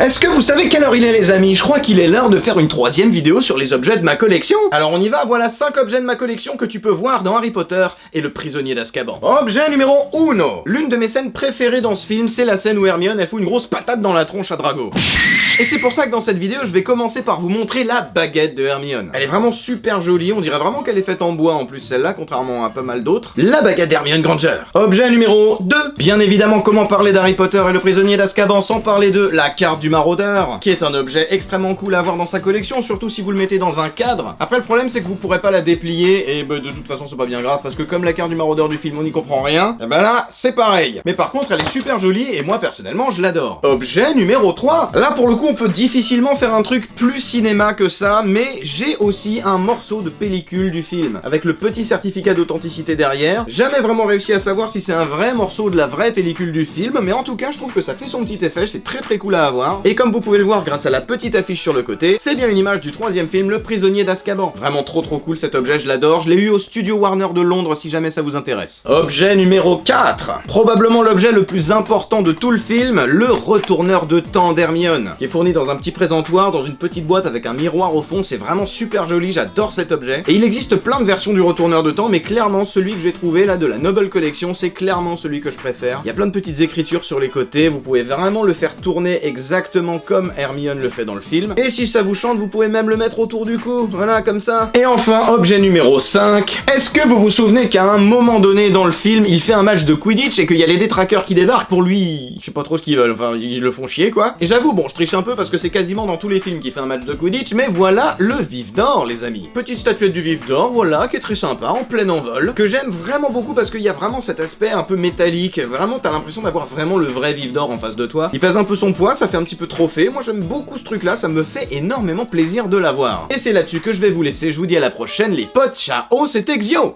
Est-ce que vous savez quelle heure il est les amis? Je crois qu'il est l'heure de faire une troisième vidéo sur les objets de ma collection. Alors on y va, voilà 5 objets de ma collection que tu peux voir dans Harry Potter et le prisonnier d'Azkaban. Objet numéro 1. L'une de mes scènes préférées dans ce film, c'est la scène où Hermione elle fout une grosse patate dans la tronche à Drago. Et c'est pour ça que dans cette vidéo, je vais commencer par vous montrer la baguette de Hermione. Elle est vraiment super jolie, on dirait vraiment qu'elle est faite en bois en plus celle-là, contrairement à pas mal d'autres. La baguette d'Hermione Granger. Objet numéro 2. Bien évidemment, comment parler d'Harry Potter et le prisonnier d'Azkaban sans parler de la carte du maraudeur, qui est un objet extrêmement cool à avoir dans sa collection, surtout si vous le mettez dans un cadre. Après le problème c'est que vous pourrez pas la déplier, et de toute façon c'est pas bien grave, parce que comme la carte du maraudeur du film on n'y comprend rien, et ben là, c'est pareil. Mais par contre elle est super jolie, et moi personnellement je l'adore. Objet numéro 3. Là pour le coup on peut difficilement faire un truc plus cinéma que ça, mais j'ai aussi un morceau de pellicule du film, avec le petit certificat d'authenticité derrière. Jamais vraiment réussi à savoir si c'est un vrai morceau de la vraie pellicule du film, mais en tout cas je trouve que ça fait son petit effet, c'est très cool à avoir. Et comme vous pouvez le voir grâce à la petite affiche sur le côté, c'est bien une image du troisième film, Le prisonnier d'Azkaban. Vraiment trop cool cet objet, je l'adore, je l'ai eu au studio Warner de Londres si jamais ça vous intéresse. Objet numéro 4. Probablement l'objet le plus important de tout le film, le retourneur de temps d'Hermione, qui est fourni dans un petit présentoir, dans une petite boîte avec un miroir au fond, c'est vraiment super joli, j'adore cet objet. Et il existe plein de versions du retourneur de temps, mais clairement celui que j'ai trouvé là de la Noble Collection, c'est clairement celui que je préfère. Il y a plein de petites écritures sur les côtés, vous pouvez vraiment le faire tourner exactement comme Hermione le fait dans le film. Et si ça vous chante, vous pouvez même le mettre autour du cou, voilà, comme ça. Et enfin, objet numéro 5. Est-ce que vous vous souvenez qu'à un moment donné dans le film, il fait un match de Quidditch et qu'il y a les détraqueurs qui débarquent pour lui... Je sais pas trop ce qu'ils veulent, enfin, ils le font chier, quoi. Et j'avoue, bon, je triche un peu parce que c'est quasiment dans tous les films qu'il fait un match de Quidditch, mais voilà le vif d'or, les amis. Petite statuette du vif d'or, voilà, qui est très sympa, en plein envol, que j'aime vraiment beaucoup parce qu'il y a vraiment cet aspect un peu métallique. Vraiment, t'as l'impression d'avoir vraiment le vrai vif d'or en face de toi. Il pèse un peu son poids, ça fait un petit peu trophée. Moi, j'aime beaucoup ce truc-là, ça me fait énormément plaisir de l'avoir. Et c'est là-dessus que je vais vous laisser. Je vous dis à la prochaine, les potes. Ciao, c'était Xio!